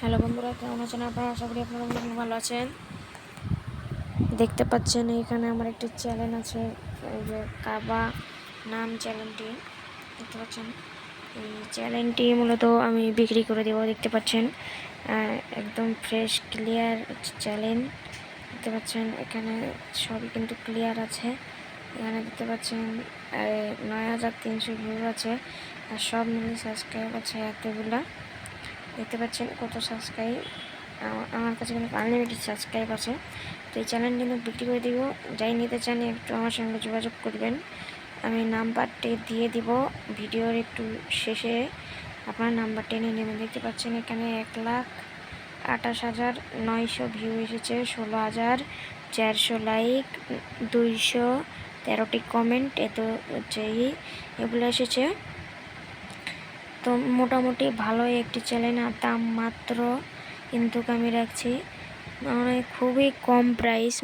Hello বন্ধুরা, কেমন আছেন আপনারা? আশা করি আপনারা অনেক ভালো আছেন। দেখতে পাচ্ছেন এখানে আমার একটি চ্যানেল আছে, এই যে কাবা নাম চ্যানেলটি দেখতে পাচ্ছেন। এই চ্যানেলটি মূলত আমি বিক্রি করে দেবো। দেখতে পাচ্ছেন একদম ফ্রেশ ক্লিয়ার চ্যানেল দেখতে পাচ্ছেন। এখানে সবই কিন্তু ক্লিয়ার আছে। এখানে দেখতে পাচ্ছেন 9300 ভিউ আছে, আর সব মিলিয়ে সাবস্ক্রাইব আছে এতগুলা। দেখতে পাচ্ছেন কত সাবস্ক্রাইব। আমার কাছে কিন্তু আনলিমিটেড সাবস্ক্রাইব আছে। তো এই চ্যানেল কিন্তু বিক্রি করে দিব। যাই নিতে চান একটু আমার সঙ্গে যোগাযোগ করবেন। আমি নাম্বারটি দিয়ে দিব ভিডিওর একটু শেষে, আপনার নাম্বারটি নিয়ে নেবেন। দেখতে পাচ্ছেন এখানে 1,28,900 ভিউ এসেছে, 16,400 লাইক, 213টি কমেন্ট, এগুলো এসেছে। তো মোটামুটি ভালোই একটি চ্যানেল, আর দাম মাত্র কিন্তু আমি রাখছি মানে খুবই কম প্রাইস,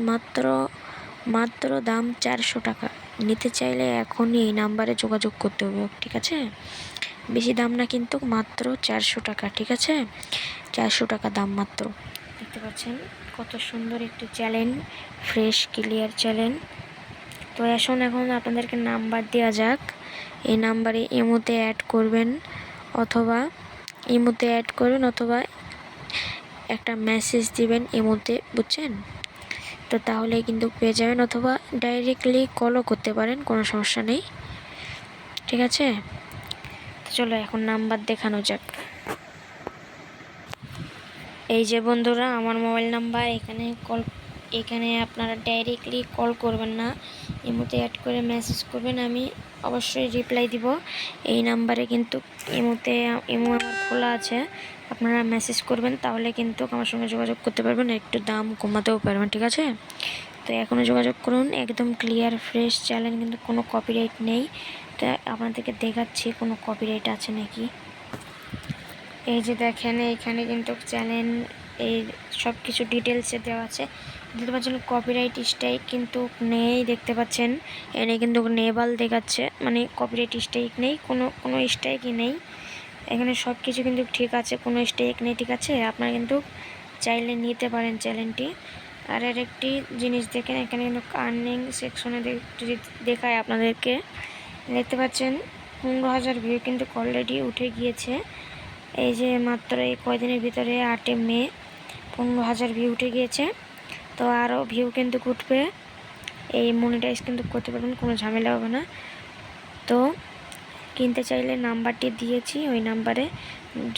মাত্র দাম 400 টাকা। নিতে চাইলে এখনই এই নাম্বারে যোগাযোগ করতে হবে, ঠিক আছে? বেশি দাম না কিন্তু, মাত্র 400 টাকা, ঠিক আছে? 400 টাকা দাম মাত্র। দেখতে পাচ্ছেন কত সুন্দর একটি চ্যানেল, ফ্রেশ ক্লিয়ার চ্যানেল। তো এখন আপনাদেরকে নাম্বার দেওয়া যাক। এই নাম্বারে ইমোতে অ্যাড করবেন, অথবা একটা মেসেজ দিবেন ইমোতে, বুঝছেন? তো তাহলে কিন্তু পেয়ে যাবেন, অথবা ডাইরেক্টলি কলও করতে পারেন, কোনো সমস্যা নেই, ঠিক আছে? তো চলো এখন নাম্বার দেখানো যাক। এই যে বন্ধুরা আমার মোবাইল নাম্বার, এখানে আপনারা ডাইরেক্টলি কল করবেন না, ইমোতে অ্যাড করে মেসেজ করবেন, আমি অবশ্যই রিপ্লাই দিব। এই নাম্বারে কিন্তু ইমো আমার খোলা আছে, আপনারা মেসেজ করবেন, তাহলে কিন্তু আমার সঙ্গে যোগাযোগ করতে পারবেন, একটু দাম কমাতেও পারবেন, ঠিক আছে? তো এখনও যোগাযোগ করুন। একদম ক্লিয়ার ফ্রেশ চ্যানেল, কিন্তু কোনো কপিরাইট নেই। তো আপনাদেরকে দেখাচ্ছি কোনো কপিরাইট আছে নাকি। এই যে দেখেন এইখানে কিন্তু চ্যানেল এই সব কিছু ডিটেলসে দেওয়া আছে। দেখতে পাচ্ছেন কপিরাইট স্ট্রাইক কিন্তু নেই, দেখতে পাচ্ছেন এনে কিন্তু নেভাল দেখাচ্ছে, মানে কপিরাইট স্ট্রাইক নেই, কোনো স্ট্রাইকই নেই। এখানে সব কিছু কিন্তু ঠিক আছে, কোনো স্ট্রাইক নেই, ঠিক আছে? আপনারা কিন্তু চাইলে নিতে পারেন চ্যানেলটি। আর একটি জিনিস দেখেন, এখানে কিন্তু আর্নিং সেকশনে যদি দেখায় আপনাদেরকে, দেখতে পাচ্ছেন 15,000 ভিউ কিন্তু অলরেডি উঠে গিয়েছে। এই যে মাত্র এই কয়দিনের ভিতরে 8 মে 15,000 ভিউ উঠে গিয়েছে। তো আরও ভিউ কিন্তু উঠবে, এই মনিটাইজ কিন্তু করতে পারবেন, কোনো ঝামেলা হবে না। তো কিনতে চাইলে নাম্বারটি দিয়েছি, ওই নাম্বারে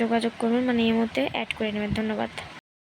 যোগাযোগ করবেন, মানে এর মধ্যে অ্যাড করে নেবেন। ধন্যবাদ।